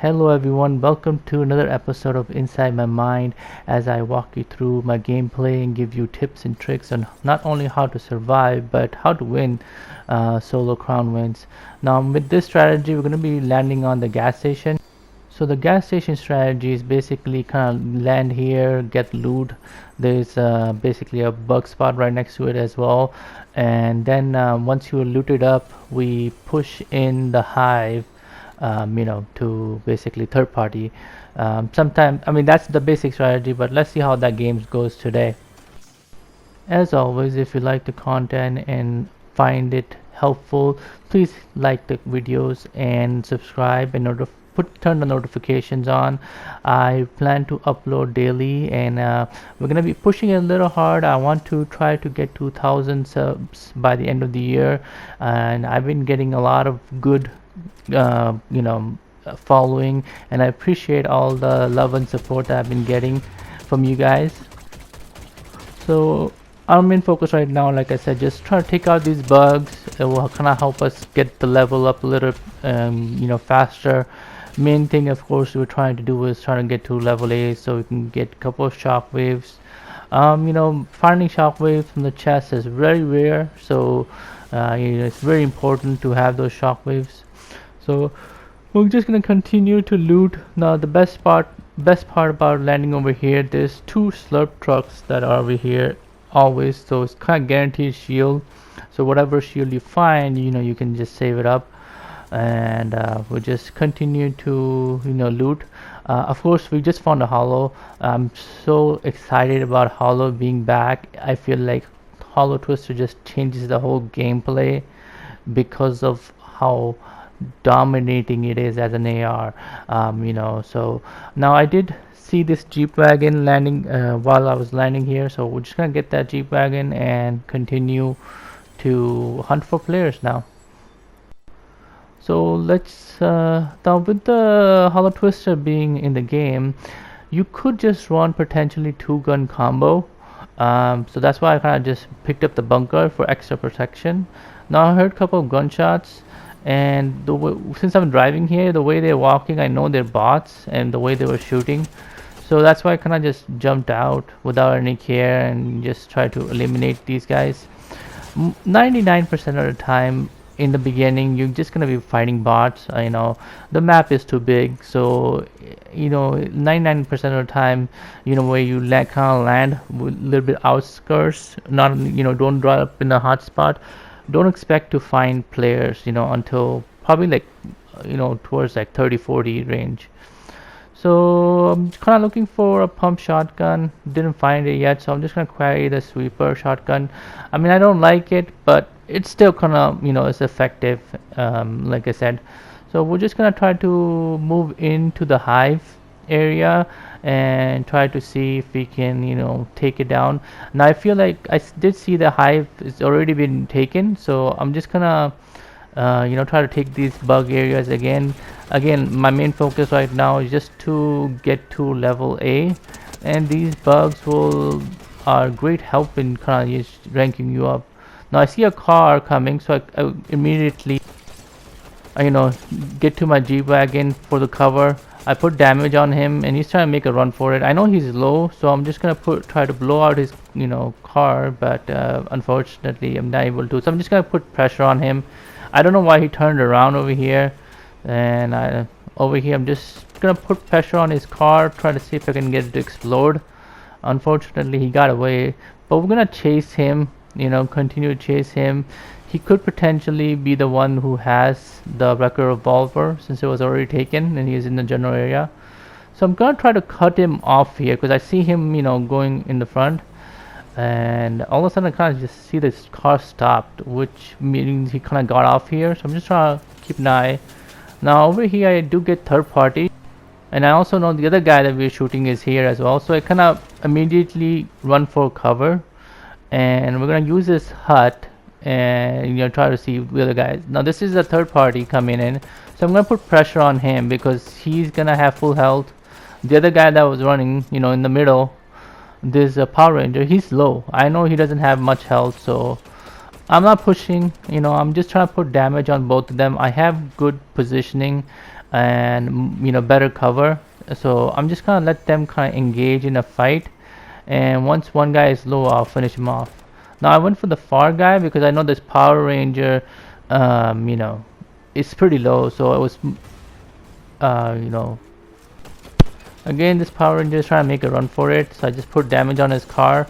Hello everyone, welcome to another episode of Inside My Mind as I walk you through my gameplay and give you tips and tricks on not only how to survive but how to win solo crown wins. Now with this strategy we're going to be landing on the gas station. So the gas station strategy is basically kind of land here, get loot. There's basically a bug spot right next to it as well, and then once you loot it up we push in the hive, to basically third party. Sometimes, I mean, that's the basic strategy, but let's see how that game goes today. As always, if you like the content and find it helpful, please like the videos and subscribe and turn the notifications on. I plan to upload daily, and we're gonna be pushing it a little hard. I want to try to get 2,000 subs by the end of the year, and I've been getting a lot of good following, and I appreciate all the love and support that I've been getting from you guys. So our main focus right now, like I said, just try to take out these bugs. It will kind of help us get the level up a little faster. Main thing, of course, we're trying to do is trying to get to level A so we can get a couple of shockwaves. Finding shockwaves from the chest is very rare, so it's very important to have those shockwaves. So we're just gonna continue to loot. Now the best part about landing over here, there's two slurp trucks that are over here always, so it's kind of guaranteed shield. So whatever shield you find, you can just save it up, and we'll just continue to loot. Of course, we just found a Holo. I'm so excited about Holo being back. I feel like Holo Twister just changes the whole gameplay because of how dominating it is as an AR. So now I did see this Jeep wagon landing while I was landing here, so we're just gonna get that Jeep wagon and continue to hunt for players now. So let's now with the Holo Twister being in the game, you could just run potentially 2-gun combo. So that's why I kind of just picked up the bunker for extra protection. Now I heard a couple of gunshots, and since I'm driving here, the way they're walking, I know they're bots, and the way they were shooting, so that's why I kind of just jumped out without any care and just tried to eliminate these guys. 99% of the time in the beginning you're just gonna be fighting bots. The map is too big, so 99% of the time, where you kind of land a little bit outskirts, not don't draw up in a hot spot. Don't expect to find players until probably like towards like 30-40 range. So I'm kind of looking for a pump shotgun, didn't find it yet, so I'm just gonna carry the sweeper shotgun. I mean, I don't like it, but it's still kind of it's effective, like I said. So we're just gonna try to move into the hive area and try to see if we can take it down. Now I feel like I did see the hive is already been taken, so I'm just gonna try to take these bug areas again. My main focus right now is just to get to level A, and these bugs are great help in kind of just ranking you up. Now I see a car coming, so I immediately get to my Jeep wagon for the cover. I put damage on him, and he's trying to make a run for it. I know he's low, so I'm just gonna try to blow out his car, but unfortunately I'm not able to. So I'm just gonna put pressure on him. I don't know why he turned around over here, and over here I'm just gonna put pressure on his car, try to see if I can get it to explode. Unfortunately he got away, but we're gonna chase him, continue to chase him. He could potentially be the one who has the record revolver, since it was already taken and he's in the general area. So I'm gonna try to cut him off here because I see him going in the front, and all of a sudden I kind of just see this car stopped, which means he kind of got off here. So I'm just trying to keep an eye. Now over here I do get third party, and I also know the other guy that we're shooting is here as well, so I kind of immediately run for cover, and we're gonna use this hut and try to see the other guys. Now this is the third party coming in, so I'm gonna put pressure on him because he's gonna have full health. The other guy that was running in the middle, there's a Power Ranger, he's low. I know he doesn't have much health, so I'm not pushing. I'm just trying to put damage on both of them. I have good positioning. and better cover. So I'm just gonna let them kind of engage in a fight, and once one guy is low, I'll finish him off. Now I went for the far guy because I know this Power Ranger, it's pretty low, so it was, uh, you know, again this Power Ranger is trying to make a run for it, so I just put damage on his car.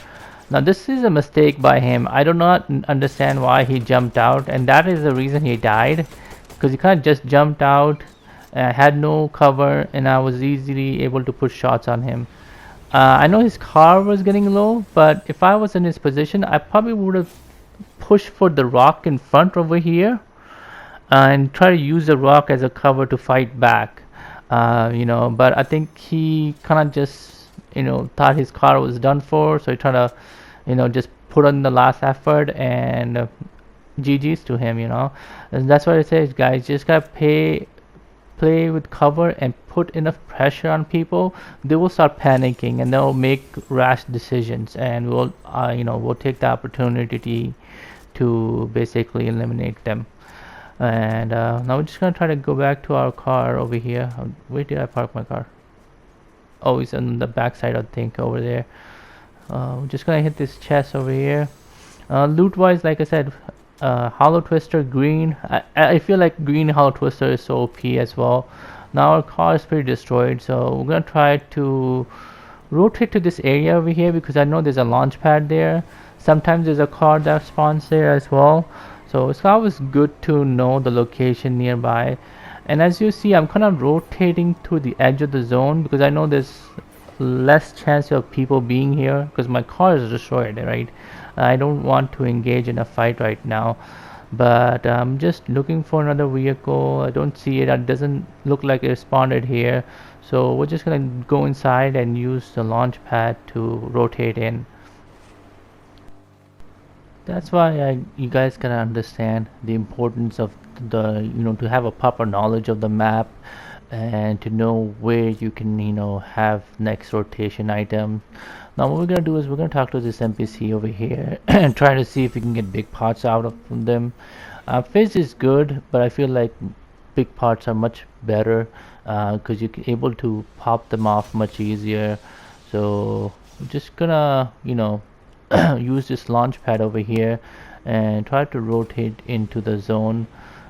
Now this is a mistake by him. I do not understand why he jumped out, and that is the reason he died, because he kind of just jumped out, had no cover, and I was easily able to put shots on him. I know his car was getting low, but if I was in his position, I probably would have pushed for the rock in front over here, and try to use the rock as a cover to fight back. But I think he kind of just, thought his car was done for, so he tried to, just put on the last effort, and GG's to him, And that's what it says, guys. Just gotta play with cover and put enough pressure on people. They will start panicking and they'll make rash decisions, and we'll take the opportunity to basically eliminate them. And now we're just gonna try to go back to our car over here. Where did I park my car? Oh, it's on the back side, I think, over there. We're just gonna hit this chest over here. Loot wise, like I said, Holo Twister green. I feel like green Holo Twister is so OP as well. Now our car is pretty destroyed, so we're gonna try to rotate to this area over here, because I know there's a launch pad there. Sometimes there's a car that spawns there as well, so it's always good to know the location nearby. And as you see, I'm kind of rotating to the edge of the zone, because I know there's less chance of people being here, because my car is destroyed, right? I don't want to engage in a fight right now, but I'm just looking for another vehicle. I don't see it. It doesn't look like it responded here, so we're just gonna go inside and use the launch pad to rotate in. That's why you guys gotta understand the importance of to have a proper knowledge of the map, and to know where you can have next rotation item. Now what we're gonna do is we're gonna talk to this NPC over here and try to see if we can get big parts out of them. Fizz is good, but I feel like big parts are much better, because you're able to pop them off much easier. So we're just gonna use this launch pad over here and try to rotate into the zone.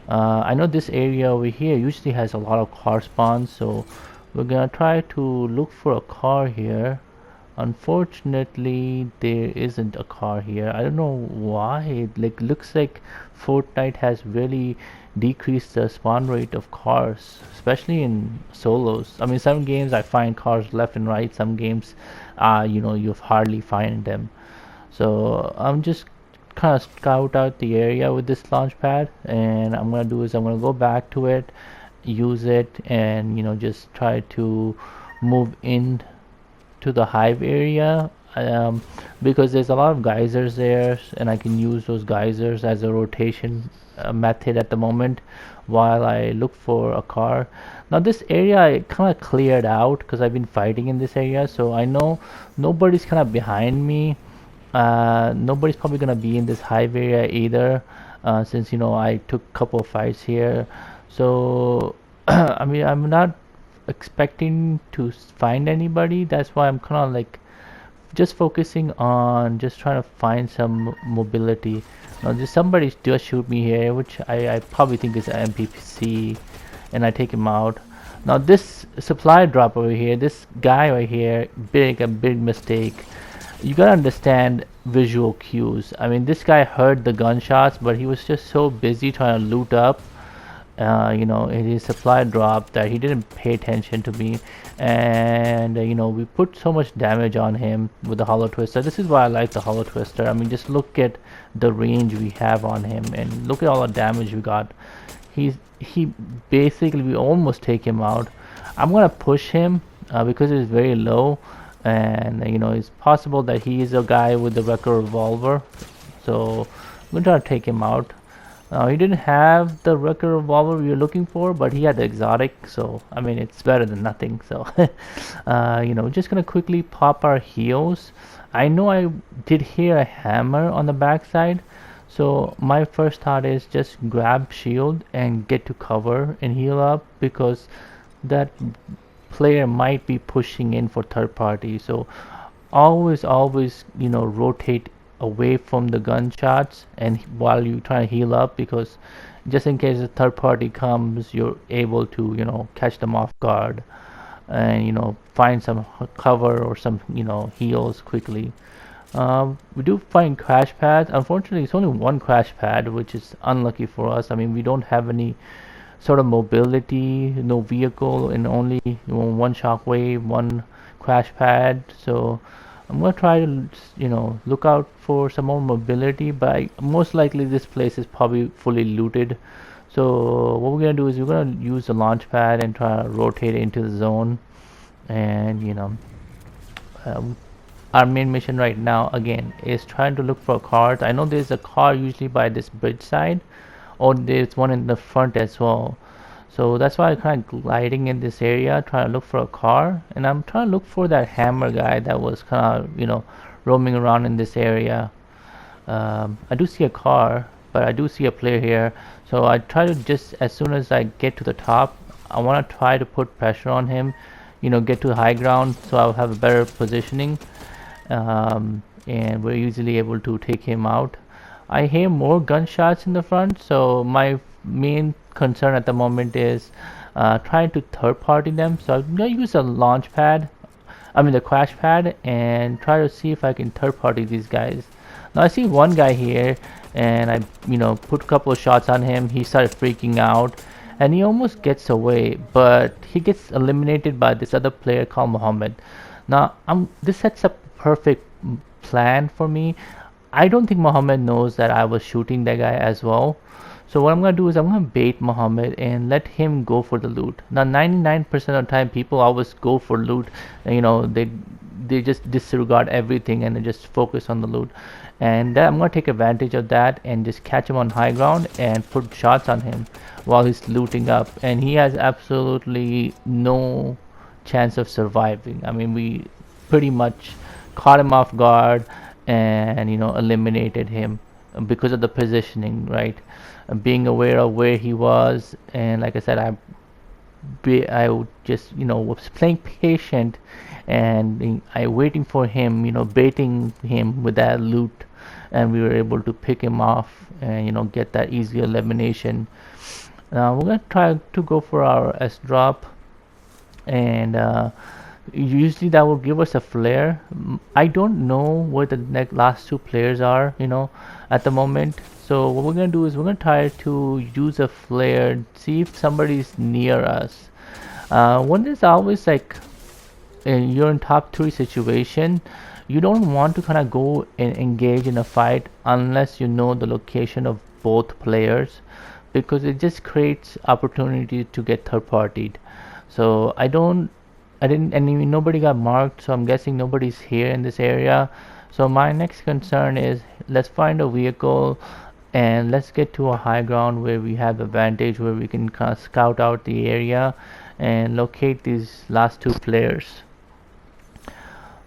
I know this area over here usually has a lot of car spawns, so we're gonna try to look for a car here. Unfortunately, there isn't a car here. I don't know why. It looks like Fortnite has really decreased the spawn rate of cars, especially in solos. I mean, some games I find cars left and right. Some games, you hardly find them. So I'm just kind of scout out the area with this launch pad, and I'm gonna do is I'm gonna go back to it, use it, and just try to move in to the hive area, because there's a lot of geysers there, and I can use those geysers as a rotation method at the moment while I look for a car. Now this area I kind of cleared out because I've been fighting in this area, so I know nobody's kind of behind me. Nobody's probably gonna be in this hive area either, since I took a couple of fights here. So I mean, I'm not expecting to find anybody. That's why I'm kind of like just focusing on just trying to find some mobility. Now just somebody just shoot me here, which I probably think is an NPC, and I take him out. Now this supply drop over here, this guy right here, a big mistake. You gotta understand visual cues. I mean, this guy heard the gunshots, but he was just so busy trying to loot up, in his supply drop, that he didn't pay attention to me. And we put so much damage on him with the Holo Twister. This is why I like the Holo Twister. I mean, just look at the range we have on him, and look at all the damage we got. He basically, we almost take him out. I'm gonna push him because it's very low, and it's possible that he is a guy with the record revolver, so I'm gonna try to take him out. He didn't have the record revolver we were looking for, but he had the exotic, so I mean, it's better than nothing. So just gonna quickly pop our heals. I know I did hear a hammer on the backside, so my first thought is just grab shield and get to cover and heal up, because that player might be pushing in for third party. So always rotate away from the gunshots and while you try to heal up, because just in case a third party comes, you're able to catch them off guard and find some cover or some heals quickly. We do find crash pads. Unfortunately, it's only one crash pad, which is unlucky for us. I mean, we don't have any sort of mobility, no vehicle, and only one shockwave, one crash pad. So I'm gonna try to look out for some more mobility, but most likely this place is probably fully looted. So what we're gonna do is we're gonna use the launch pad and try to rotate it into the zone, and um, our main mission right now again is trying to look for cars. I know there's a car usually by this bridge side, or there's one in the front as well. So that's why I'm kind of gliding in this area, trying to look for a car, and I'm trying to look for that hammer guy that was kind of roaming around in this area. I do see a car, but I do see a player here. So I try to just as soon as I get to the top, I want to try to put pressure on him, get to the high ground so I'll have a better positioning, and we're easily able to take him out. I hear more gunshots in the front, so my main concern at the moment is trying to third party them. So I'm gonna use a launch pad, I mean the crash pad, and try to see if I can third party these guys. Now I see one guy here, and I put a couple of shots on him. He started freaking out, and he almost gets away, but he gets eliminated by this other player called Mohammed. Now this sets up a perfect plan for me. I don't think Mohammed knows that I was shooting that guy as well. So what I'm gonna do is I'm gonna bait Mohammed and let him go for the loot. Now 99% of the time people always go for loot, and, they just disregard everything and they just focus on the loot. And I'm gonna take advantage of that and just catch him on high ground and put shots on him while he's looting up, and he has absolutely no chance of surviving. I mean, we pretty much caught him off guard and eliminated him because of the positioning, right? Being aware of where he was, and like I said, I would just was playing patient, and I waiting for him, baiting him with that loot, and we were able to pick him off and get that easy elimination. Now we're gonna try to go for our S drop, and usually that will give us a flare. I don't know where the last two players are at the moment. So what we're gonna do is we're gonna try to use a flare, see if somebody's near us. When there's always like you're in top 3 situation, you don't want to kind of go and engage in a fight unless you know the location of both players, because it just creates opportunity to get third partied. So I didn't, and nobody got marked, so I'm guessing nobody's here in this area. So my next concern is, let's find a vehicle and let's get to a high ground where we have advantage, where we can kind of scout out the area and locate these last two players.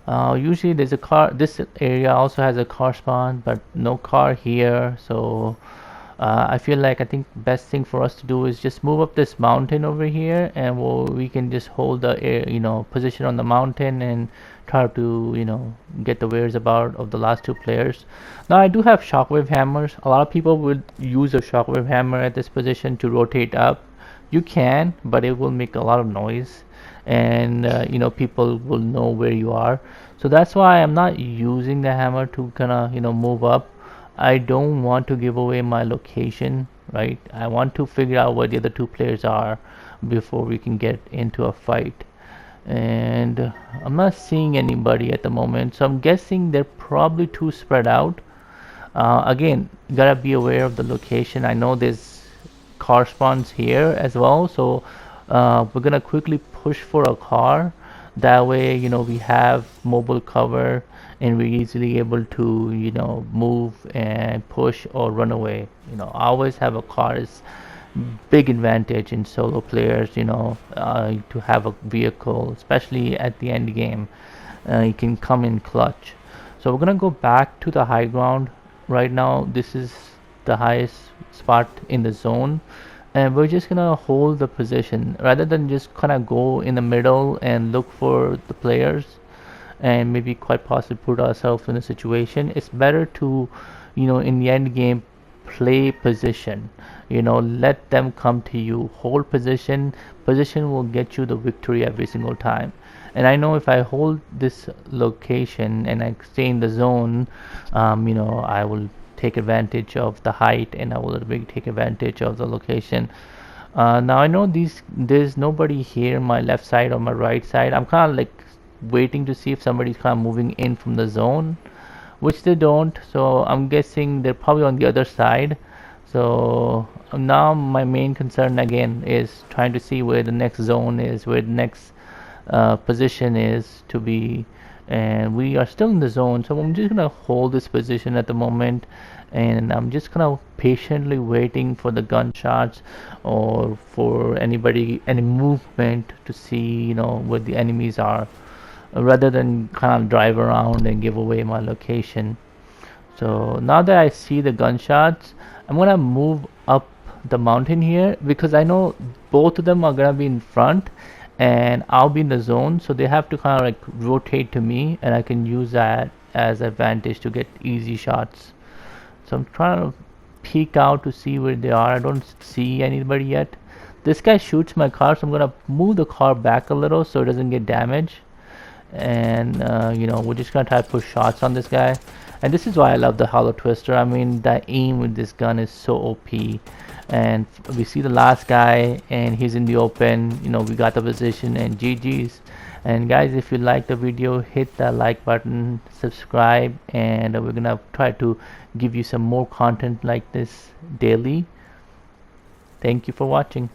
Usually there's a car, this area also has a car spawn, but no car here. So I feel like I think best thing for us to do is just move up this mountain over here, and we can just hold the position on the mountain and try to get the whereabouts of the last two players. Now I do have shockwave hammers. A lot of people would use a shockwave hammer at this position to rotate up. You can, but it will make a lot of noise, and people will know where you are. So that's why I'm not using the hammer to kind of move up. I don't want to give away my location, right? I want to figure out where the other two players are before we can get into a fight. And I'm not seeing anybody at the moment, so I'm guessing they're probably too spread out. Again, you gotta be aware of the location. I know there's car spawns here as well, so we're gonna quickly push for a car. That way, we have mobile cover and we're easily able to move and push or run away. Always have a car is big advantage in solo players, to have a vehicle, especially at the end game. You can come in clutch. So we're gonna go back to the high ground right now. This is the highest spot in the zone, and we're just gonna hold the position rather than just kind of go in the middle and look for the players and maybe quite possibly put ourselves in a situation. It's better to, in the end game, play position. Let them come to you. Hold position. Position will get you the victory every single time. And I know if I hold this location and I stay in the zone, I will take advantage of the height and I will take advantage of the location. Now I know there's nobody here, my left side or my right side. I'm kind of like waiting to see if somebody's kind of moving in from the zone, which they don't. So I'm guessing they're probably on the other side. So now my main concern again is trying to see where the next zone is, where the next position is to be, and we are still in the zone. So I'm just gonna hold this position at the moment, and I'm just kind of patiently waiting for the gunshots or for any movement to see where the enemies are, rather than kind of drive around and give away my location. So now that I see the gunshots, I'm gonna move up the mountain here because I know both of them are gonna be in front and I'll be in the zone, so they have to kind of like rotate to me and I can use that as advantage to get easy shots. So I'm trying to peek out to see where they are. I don't see anybody yet. This guy shoots my car, so I'm gonna move the car back a little so it doesn't get damaged. And we're just gonna try to push shots on this guy. And this is why I love the Holo Twister. I mean, the aim with this gun is so OP. And we see the last guy and he's in the open. We got the position and GG's. And guys, if you like the video, hit that like button, subscribe, and we're gonna try to give you some more content like this daily. Thank you for watching.